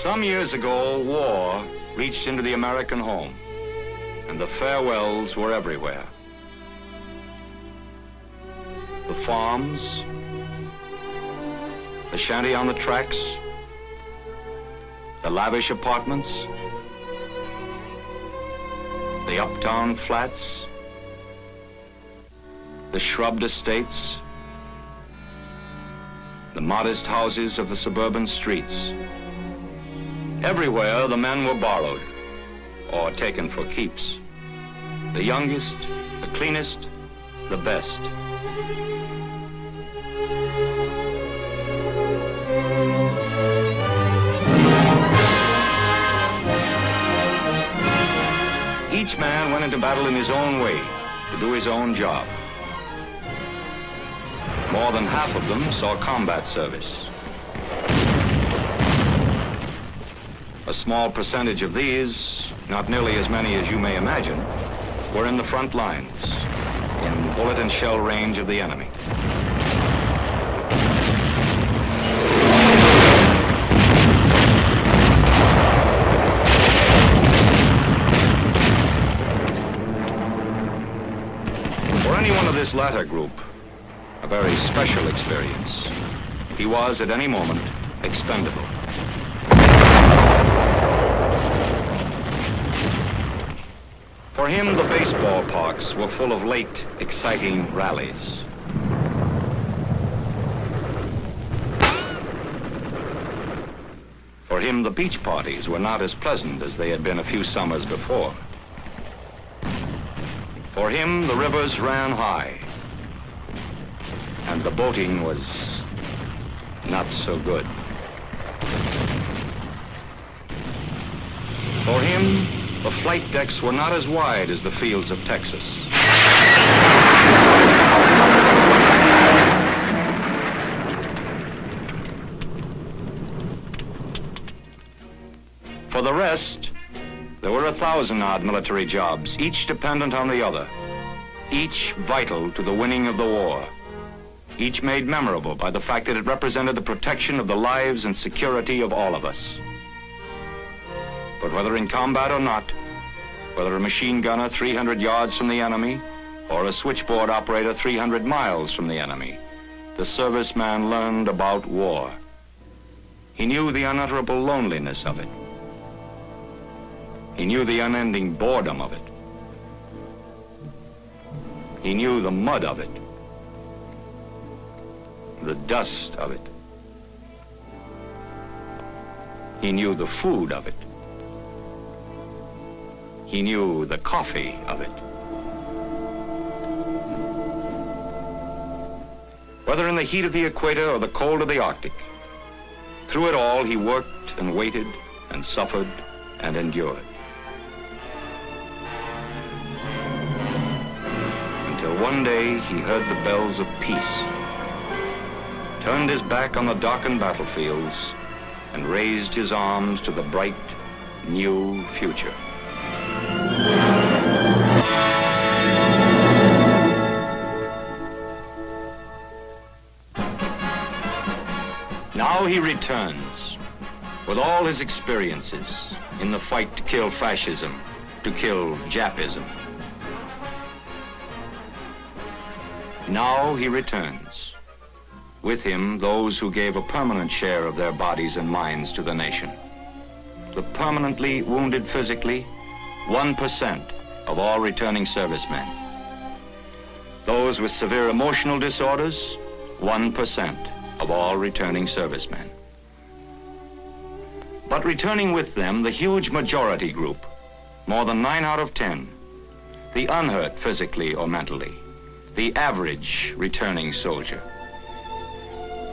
Some years ago, war reached into the American home, and the farewells were everywhere. The farms, the shanty on the tracks, the lavish apartments, the uptown flats, the shrubbed estates, the modest houses of the suburban streets. Everywhere the men were borrowed or taken for keeps. The youngest, the cleanest, the best. Each man went into battle in his own way to do his own job. More than half of them saw combat service. A small percentage of these, not nearly as many as you may imagine, were in the front lines, in bullet and shell range of the enemy. For anyone of this latter group, a very special experience. He was, at any moment, expendable. For him, the baseball parks were full of late, exciting rallies. For him, the beach parties were not as pleasant as they had been a few summers before. For him, the rivers ran high, and the boating was not so good. For him, the flight decks were not as wide as the fields of Texas. For the rest, there were 1,000-odd military jobs, each dependent on the other, each vital to the winning of the war, each made memorable by the fact that it represented the protection of the lives and security of all of us. But whether in combat or not, whether a machine gunner 300 yards from the enemy or a switchboard operator 300 miles from the enemy, the serviceman learned about war. He knew the unutterable loneliness of it. He knew the unending boredom of it. He knew the mud of it, the dust of it. He knew the food of it. He knew the coffee of it. Whether in the heat of the equator or the cold of the Arctic, through it all he worked and waited and suffered and endured. Until one day he heard the bells of peace, turned his back on the darkened battlefields, and raised his arms to the bright, new future. Now he returns with all his experiences in the fight to kill fascism, to kill Japism. Now he returns. With him, those who gave a permanent share of their bodies and minds to the nation. The permanently wounded physically, 1% of all returning servicemen. Those with severe emotional disorders, 1% of all returning servicemen. But returning with them, the huge majority group, more than 9 out of 10, the unhurt physically or mentally, the average returning soldier.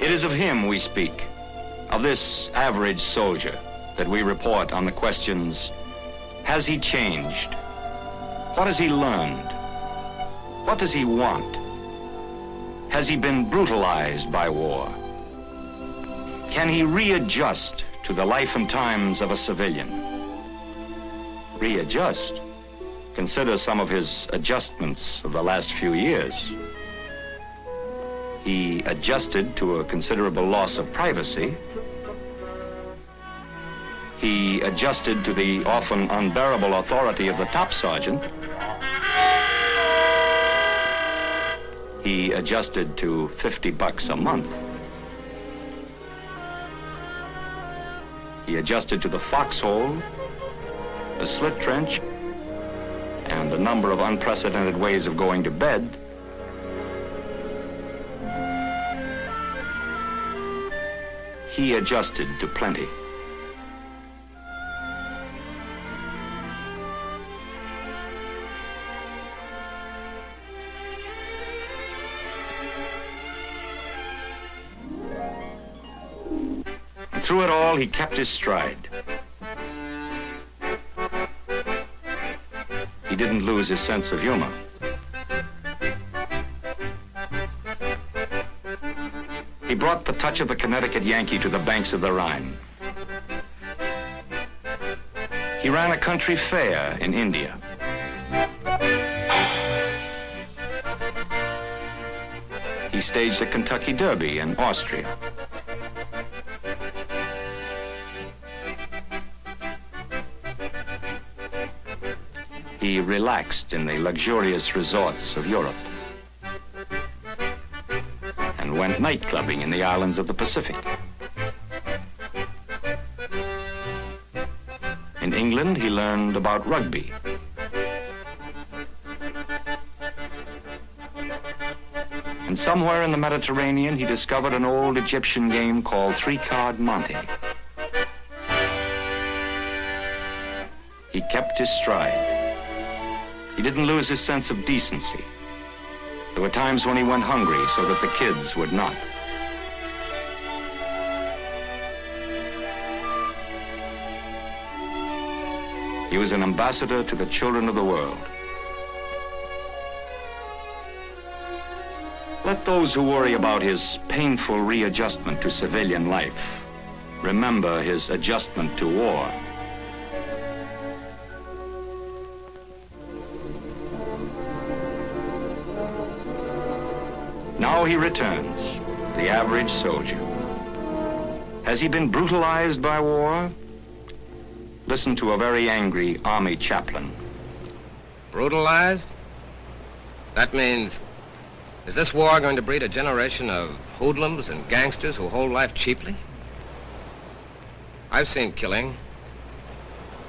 It is of him we speak, of this average soldier, that we report on the questions: has he changed? What has he learned? What does he want? Has he been brutalized by war? Can he readjust to the life and times of a civilian? Readjust? Consider some of his adjustments of the last few years. He adjusted to a considerable loss of privacy. He adjusted to the often unbearable authority of the top sergeant. He adjusted to $50 a month. He adjusted to the foxhole, the slit trench, and a number of unprecedented ways of going to bed. He adjusted to plenty. And through it all, he kept his stride. He didn't lose his sense of humor. He brought the touch of the Connecticut Yankee to the banks of the Rhine. He ran a country fair in India. He staged a Kentucky Derby in Austria. He relaxed in the luxurious resorts of Europe and went night clubbing in the islands of the Pacific. In England, he learned about rugby. And somewhere in the Mediterranean, he discovered an old Egyptian game called three-card Monte. He kept his stride. He didn't lose his sense of decency. There were times when he went hungry so that the kids would not. He was an ambassador to the children of the world. Let those who worry about his painful readjustment to civilian life remember his adjustment to war. Now he returns, the average soldier. Has he been brutalized by war? Listen to a very angry army chaplain. Brutalized? That means, is this war going to breed a generation of hoodlums and gangsters who hold life cheaply? I've seen killing,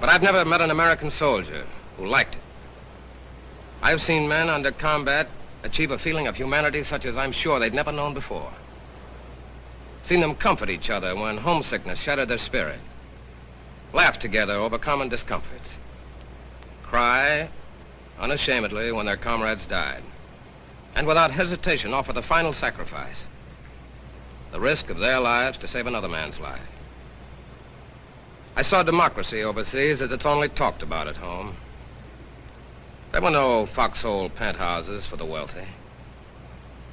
but I've never met an American soldier who liked it. I've seen men under combat achieve a feeling of humanity such as I'm sure they'd never known before. Seen them comfort each other when homesickness shattered their spirit. Laugh together over common discomforts. Cry unashamedly when their comrades died. And without hesitation offer the final sacrifice. The risk of their lives to save another man's life. I saw democracy overseas as it's only talked about at home. There were no foxhole penthouses for the wealthy.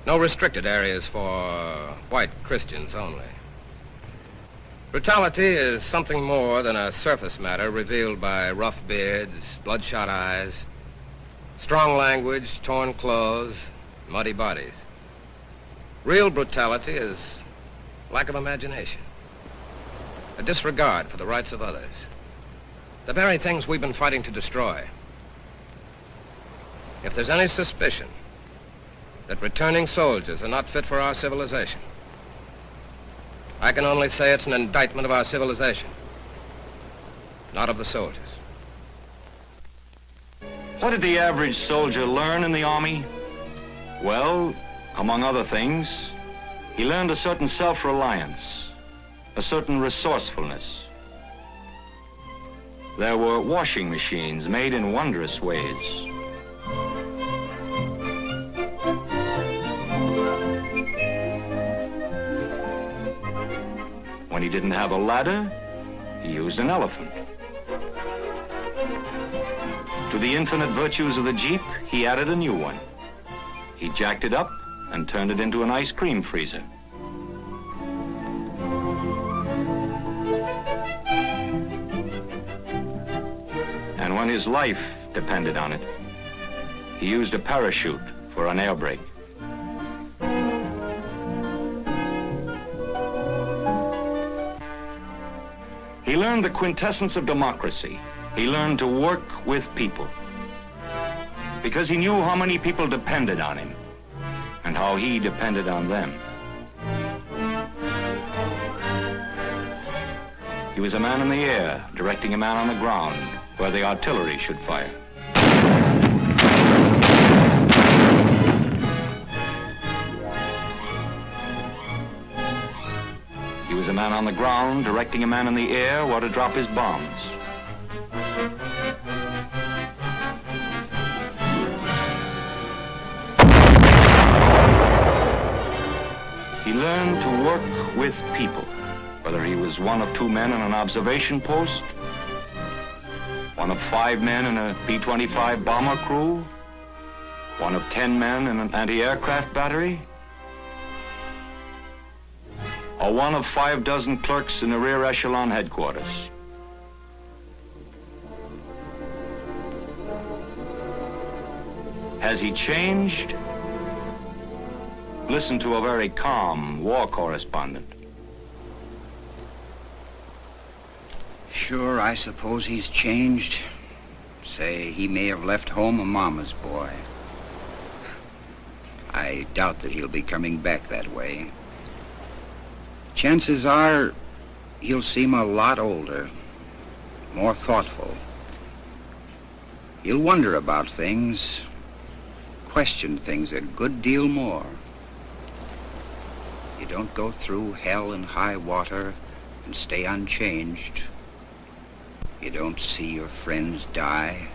No restricted areas for white Christians only. Brutality is something more than a surface matter revealed by rough beards, bloodshot eyes, strong language, torn clothes, muddy bodies. Real brutality is lack of imagination, a disregard for the rights of others, the very things we've been fighting to destroy. If there's any suspicion that returning soldiers are not fit for our civilization, I can only say it's an indictment of our civilization, not of the soldiers. What did the average soldier learn in the Army? Well, among other things, he learned a certain self-reliance, a certain resourcefulness. There were washing machines made in wondrous ways. When he didn't have a ladder, he used an elephant. To the infinite virtues of the Jeep, he added a new one. He jacked it up and turned it into an ice cream freezer. And when his life depended on it, he used a parachute for an air brake. He learned the quintessence of democracy. He learned to work with people because he knew how many people depended on him and how he depended on them. He was a man in the air, directing a man on the ground where the artillery should fire. He was a man on the ground, directing a man in the air where to drop his bombs. He learned to work with people, whether he was one of 2 men in an observation post, one of 5 men in a B-25 bomber crew, one of 10 men in an anti-aircraft battery, or one of 6 clerks in the rear echelon headquarters. Has he changed? Listen to a very calm war correspondent. Sure, I suppose he's changed. Say, he may have left home a mama's boy. I doubt that he'll be coming back that way. Chances are he'll seem a lot older, more thoughtful. He'll wonder about things, question things a good deal more. You don't go through hell and high water and stay unchanged. You don't see your friends die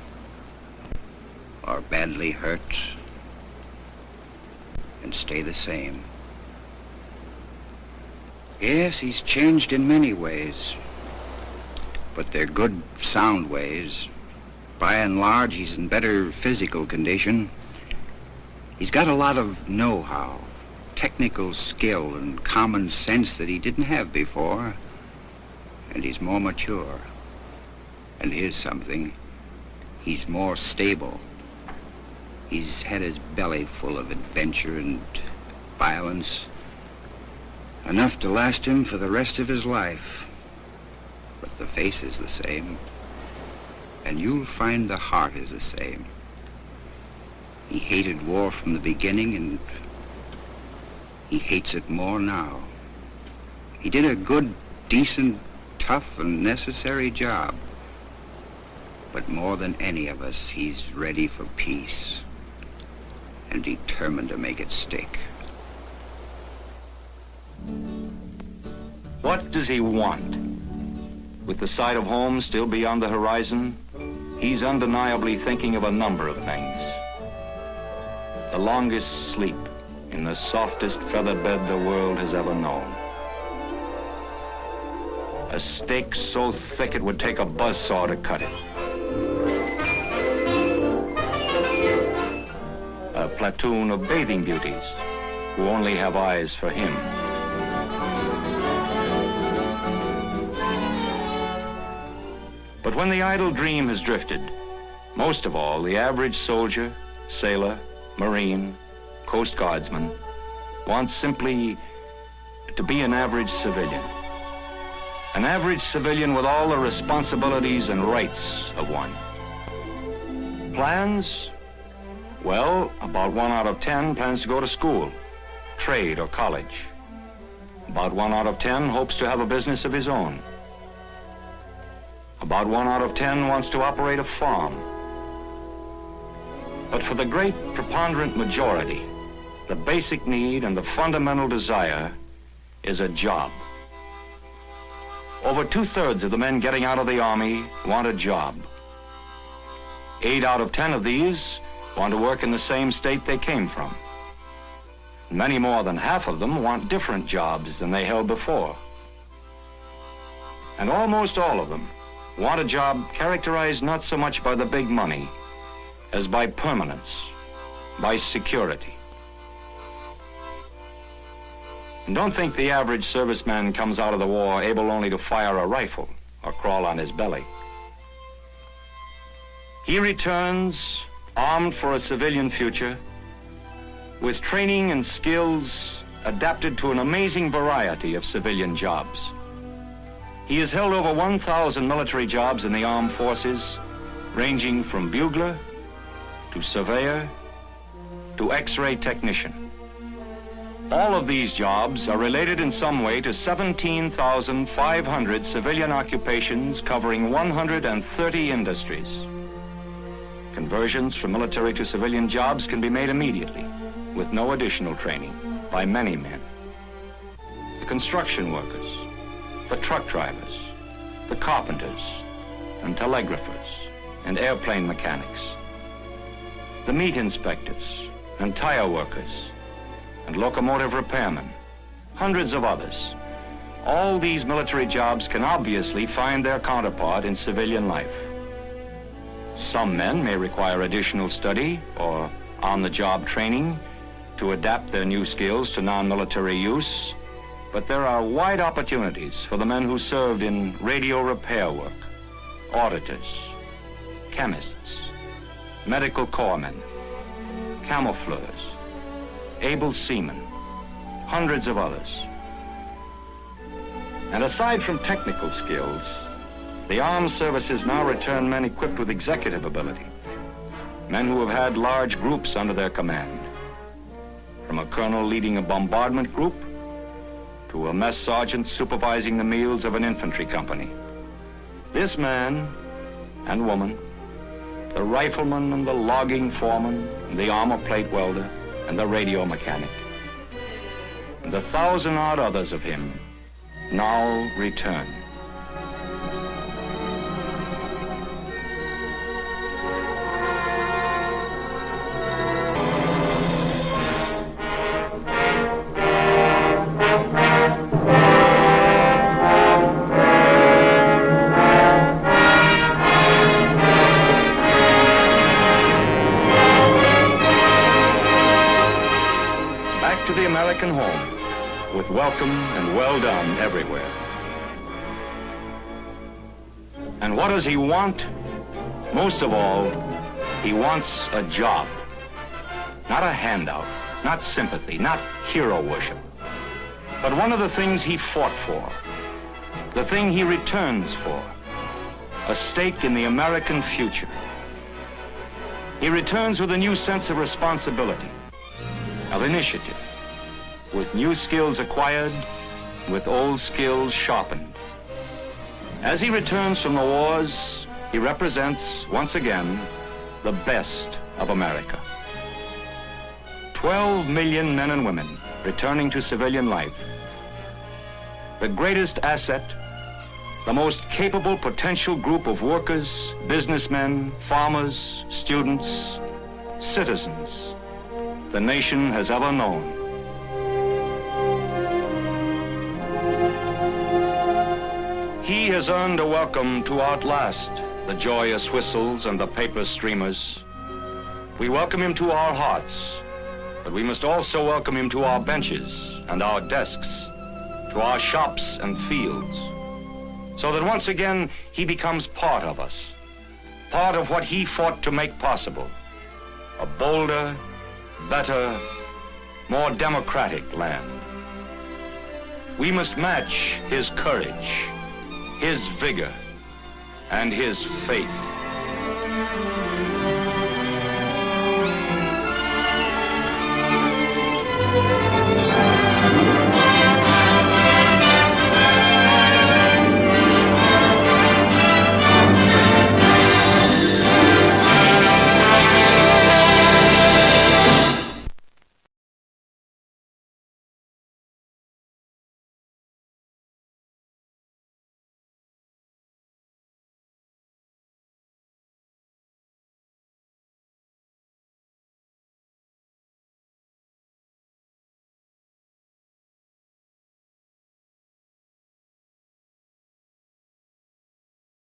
or badly hurt and stay the same. Yes, he's changed in many ways, but they're good, sound ways. By and large, he's in better physical condition. He's got a lot of know-how, technical skill and common sense that he didn't have before, and he's more mature. And here's something, he's more stable. He's had his belly full of adventure and violence, enough to last him for the rest of his life. But the face is the same, and you'll find the heart is the same. He hated war from the beginning, and he hates it more now. He did a good, decent, tough, and necessary job. But more than any of us, he's ready for peace and determined to make it stick. What does he want? With the sight of home still beyond the horizon, he's undeniably thinking of a number of things. The longest sleep in the softest feather bed the world has ever known. A steak so thick it would take a buzzsaw to cut it. A platoon of bathing beauties who only have eyes for him. But when the idle dream has drifted, most of all, the average soldier, sailor, Marine, Coast Guardsman wants simply to be an average civilian. An average civilian with all the responsibilities and rights of one. Plans? Well, about 1 out of 10 plans to go to school, trade, or college. About 1 out of 10 hopes to have a business of his own. About 1 out of 10 wants to operate a farm. But for the great preponderant majority, the basic need and the fundamental desire is a job. Over 2/3 of the men getting out of the Army want a job. 8 out of 10 of these want to work in the same state they came from. Many more than half of them want different jobs than they held before. And almost all of them want a job characterized not so much by the big money as by permanence, by security. And don't think the average serviceman comes out of the war able only to fire a rifle or crawl on his belly. He returns armed for a civilian future with training and skills adapted to an amazing variety of civilian jobs. He has held over 1,000 military jobs in the armed forces, ranging from bugler to surveyor to X-ray technician. All of these jobs are related in some way to 17,500 civilian occupations covering 130 industries. Conversions from military to civilian jobs can be made immediately, with no additional training, by many men. The construction workers, the truck drivers, the carpenters, and telegraphers, and airplane mechanics, the meat inspectors, and tire workers, and locomotive repairmen, hundreds of others. All these military jobs can obviously find their counterpart in civilian life. Some men may require additional study or on-the-job training to adapt their new skills to non-military use, but there are wide opportunities for the men who served in radio repair work, auditors, chemists, medical corpsmen, camoufleurs, able seamen, hundreds of others. And aside from technical skills, the armed services now return men equipped with executive ability, men who have had large groups under their command, from a colonel leading a bombardment group to a mess sergeant supervising the meals of an infantry company. This man and woman, the rifleman and the logging foreman, and the armor plate welder, and the radio mechanic, and the 1,000-odd others of him now return. To the American home, with welcome and well done everywhere. And what does he want? Most of all, he wants a job. Not a handout, not sympathy, not hero worship, but one of the things he fought for, the thing he returns for, a stake in the American future. He returns with a new sense of responsibility, of initiative, with new skills acquired, with old skills sharpened. As he returns from the wars, he represents, once again, the best of America. 12 million men and women returning to civilian life. The greatest asset, the most capable potential group of workers, businessmen, farmers, students, citizens the nation has ever known. He has earned a welcome to outlast the joyous whistles and the paper streamers. We welcome him to our hearts, but we must also welcome him to our benches and our desks, to our shops and fields, so that once again he becomes part of us, part of what he fought to make possible, a bolder, better, more democratic land. We must match his courage, his vigor, and his faith.